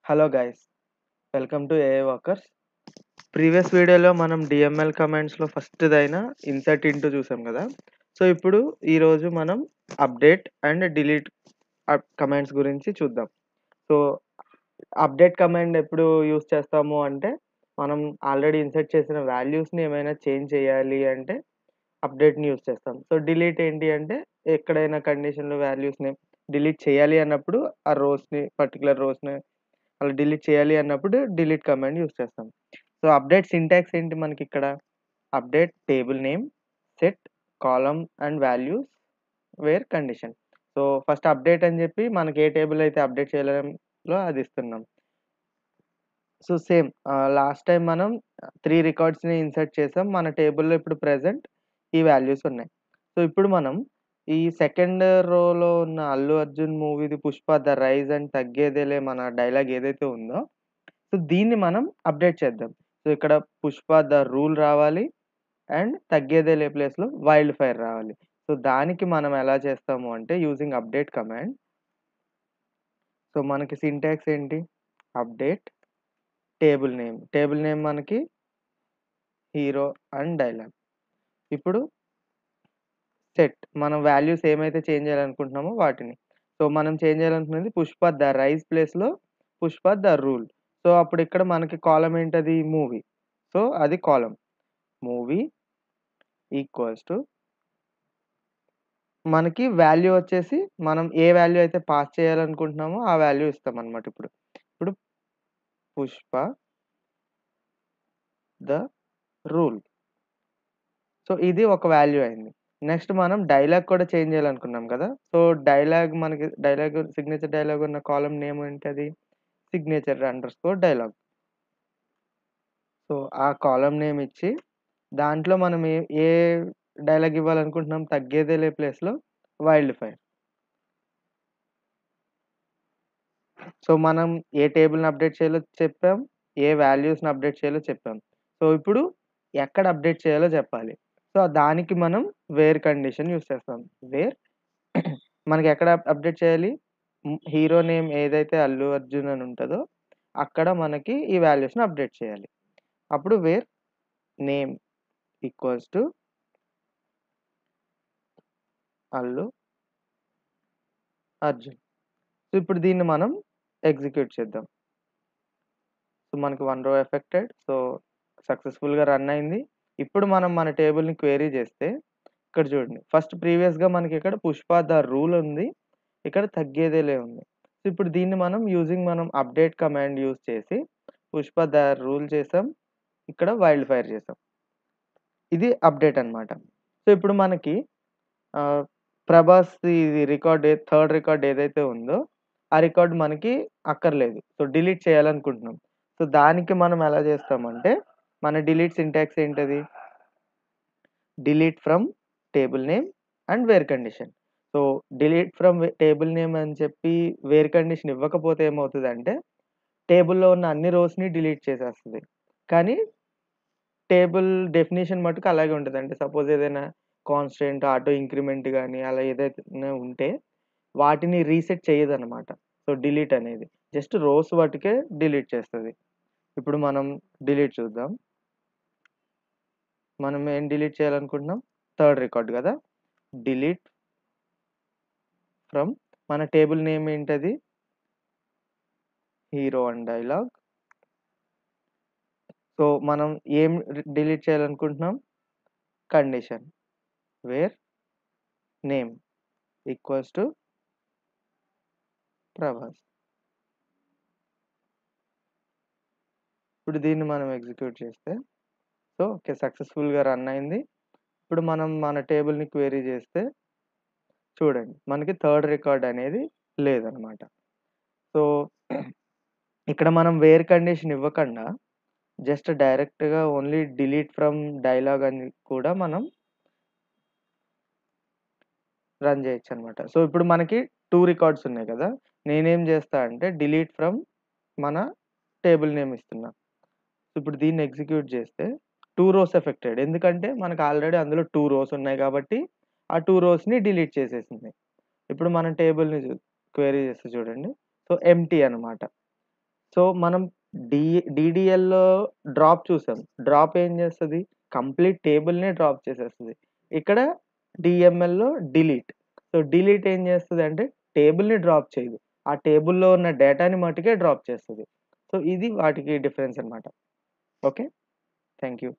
Hello guys, welcome to AI walkers. Previous వీడియోలో మనం DML కమాండ్స్లో ఫస్ట్దైన insert into చూసాం కదా. సో ఇప్పుడు ఈరోజు మనం అప్డేట్ అండ్ డిలీట్ కమాండ్స్ గురించి చూద్దాం. సో అప్డేట్ కమాండ్ ఎప్పుడు యూస్ చేస్తాము అంటే, మనం ఆల్రెడీ ఇన్సర్ట్ చేసిన వాల్యూస్ని ఏమైనా చేంజ్ చేయాలి అంటే అప్డేట్ని యూస్ చేస్తాం. సో డిలీట్ ఏంటి అంటే, ఎక్కడైనా కండిషన్లో వాల్యూస్ని డిలీట్ చేయాలి అన్నప్పుడు ఆ పర్టికులర్ రోస్ని అలా డిలీట్ చేయాలి అన్నప్పుడు డిలీట్ కమాండ్ యూస్ చేస్తాం. సో అప్డేట్ సింటాక్స్ ఏంటి మనకిక్కడ? Update table name, set column and values where condition. So first update అని చెప్పి మనకి ఏ టేబుల్ అయితే అప్డేట్ చేయాలో అది ఇస్తున్నాం. సో సేమ్ లాస్ట్ టైం మనం 3 రికార్డ్స్‌ని ఇన్సర్ట్ చేసాం. మన టేబుల్‌లో ఇప్పుడు ప్రెజెంట్ ఈ వాల్యూస్ ఉన్నాయి. సో ఇప్పుడు మనం ఈ సెకండ్ రోలో ఉన్న 'అల్లు అర్జున్' మూవీది 'పుష్ప ద రైజ్' అండ్ 'తగ్గేదేలే' మన డైలాగ్ ఏదైతే ఉందో, సో దీన్ని మనం అప్డేట్ చేద్దాం. సో ఇక్కడ 'పుష్ప ద రూల్' రావాలి అండ్ 'తగ్గేదేలే' ప్లేస్‌లో 'వైల్డ్ ఫైర్' రావాలి. సో దానికి మనం ఎలా చేస్తాము అంటే యూజింగ్ అప్డేట్ కమాండ్. సో మనకి సింటాక్స్ ఏంటి? అప్డేట్ టేబుల్ నేమ్ మనకి హీరో అండ్ డైలాగ్. ఇప్పుడు సెట్ మనం వాల్యూస్ ఏమైతే చేంజ్ చేయాలనుకుంటున్నామో వాటిని. సో మనం చేంజ్ చేయాలనుకున్నది 'పుష్ప ద రైజ్' ప్లేస్‌లో 'పుష్ప ద రూల్'. సో అప్పుడు ఇక్కడ మనకి కాలమ్ ఏంటది? మూవీ. సో అది కాలమ్. మూవీ ఈక్వల్స్ టు మనకి వాల్యూ వచ్చేసి మనం ఏ వాల్యూ అయితే పాస్ చేయాలనుకుంటున్నామో ఆ వాల్యూ ఇస్తామన్నమాట ఇప్పుడు. ఇప్పుడు 'పుష్ప ద రూల్'. సో ఇది ఒక వాల్యూ అయింది. నెక్స్ట్ మనం డైలాగ్ కూడా చేంజ్ చేయాలనుకున్నాం కదా. సో డైలాగ్ సిగ్నేచర్ డైలాగ్ ఉన్న కాలమ్ నేమ్ ఏంటది? Signature under score dialogue. So ఆ కాలమ్ నేమ్ ఇచ్చి దాంట్లో మనం ఏ డైలాగ్ ఇవ్వాలనుకుంటున్నాం? 'తగ్గేదేలే' ప్లేస్‌లో 'వైల్డ్ ఫైర్'. సో మనం ఏ టేబుల్‌ని అప్డేట్ చేయాలో చెప్పాం. ఏ వాల్యూస్‌ని అప్డేట్ చేయాలో చెప్పాం. సో ఇప్పుడు ఎక్కడ అప్డేట్ చేయాలో చెప్పాలి. సో దానికి మనం వేర్ కండిషన్ యూజ్ చేస్తాం. వేర్ మనకి ఎక్కడ అప్డేట్ చేయాలి? హీరో నేమ్ ఏదైతే 'అల్లు అర్జున్' అని ఉంటదో అక్కడ మనకి ఈ వాల్యూస్‌ని అప్డేట్ చేయాలి. అప్పుడు where name equals to Allu Arjun. So ఇప్పుడు దీన్ని మనం ఎగ్జిక్యూట్ చేద్దాం. సో మనకి 1 రో ఎఫెక్టెడ్. సో సక్సెస్‌ఫుల్‌గా రన్ అయింది. ఇప్పుడు మనం మన టేబుల్‌ని క్వెరీ చేస్తే ఇక్కడ చూడండి. ఫస్ట్ ప్రీవియస్‌గా మనకి ఇక్కడ 'పుష్ప ద రూల్' ఉంది. ఇక్కడ 'తగ్గేదేలే' ఉంది. సో ఇప్పుడు దీన్ని మనం అప్డేట్ కమాండ్ యూజ్ చేసి 'పుష్ప ద రూల్' చేసాం. ఇక్కడ 'వైల్డ్ ఫైర్' చేసాం. ఇది అప్డేట్ అన్నమాట. సో ఇప్పుడు మనకి ఆహ్, ప్రభాస్‌ది థర్డ్ రికార్డ్ ఏదైతే ఉందో ఆ రికార్డ్ మనకి అక్కర్లేదు. సో డిలీట్ చేయాలనుకుంటున్నాం. సో దానికి మనం ఎలా చేస్తామంటే, మన డిలీట్ సింటాక్స్ ఏంటది? Delete from table name and where condition. So delete from table name అని చెప్పి వేర్ కండిషన్ ఇవ్వకపోతే ఏమవుతదంటే, టేబుల్‌లో ఉన్న అన్ని రోస్‌ని డిలీట్ చేసేస్తది. కానీ టేబుల్ డెఫినిషన్ మట్టుకు అలాగే ఉంటది. అంటే సపోజ్ ఏదైనా కాన్స్టెంట్, ఆటో ఇంక్రిమెంట్ గాని అలా ఏదైతే ఉంటే వాటిని రీసెట్ చేయదనమాట. సో డిలీట్ అనేది. జస్ట్ రోస్ వరకే డిలీట్ చేస్తది. ఇప్పుడు మనం డిలీట్ చూద్దాం. మనం ఏం డిలీట్ చేయాలనుకుంటున్నాం? థర్డ్ రికార్డ్ గదా! డిలీట్ ఫ్రమ్ మన టేబుల్ నేమ్ ఏంటది? Hero and dialogue. సో మనం ఏం డిలీట్ చేయాలనుకుంటున్నాం? Condition. Where name equals to Prabhas. ఇప్పుడు దీన్ని మనం ఎగ్జిక్యూట్ చేస్తే సో ఓకే. సక్సెస్‌ఫుల్‌గా రన్ అయింది. ఇప్పుడు మనం మన టేబుల్‌ని క్వెరీ చేస్తే చూడండి. మనకి థర్డ్ రికార్డ్ అనేది లేదనమాట. సో ఇక్కడ మనం వేర్ కండిషన్ ఇవ్వకండా జస్ట్ డైరెక్ట్‌గా ఓన్లీ డిలీట్ ఫ్రమ్ డైలాగ్ అని కూడా మనం రన్ చేయొచ్చనమాట. సో ఇప్పుడు మనకి 2 రికార్డ్స్ ఉన్నాయి కదా! నేనేం చేస్తా అంటే డిలీట్ ఫ్రమ్ మన టేబుల్ నేమ్ ఇస్తున్నా. ఇప్పుడు దీన్ని ఎగ్జిక్యూట్ చేస్తే 2 రోస్ ఎఫెక్టెడ్. ఎందుకంటే మనకు ఆల్రెడీ అందులో 2 రోస్ ఉన్నాయి కాబట్టి ఆ 2 రోస్‌ని డిలీట్ చేసేసింది. ఇప్పుడు మనం టేబుల్‌ని క్వెరీ చేస్తే చూడండి. సో ఎంప్టీ అనమాట. సో, మనం డీడీఎల్‌లో డ్రాప్ చూసాం. డ్రాప్ ఏం చేస్తది? కంప్లీట్ టేబుల్‌నే డ్రాప్ చేసేస్తది. ఇక్కడ డీఎంఎల్‌లో డిలీట్. సో, డిలీట్ ఏం చేస్తదంటే టేబుల్‌ని డ్రాప్ చేయదు. ఆ టేబుల్‌లో ఉన్న డేటాని మట్టుకే డ్రాప్ చేస్తది. సో, ఇది వాటికి డిఫరెన్స్ అన్నమాట. ఓకే. Thank you.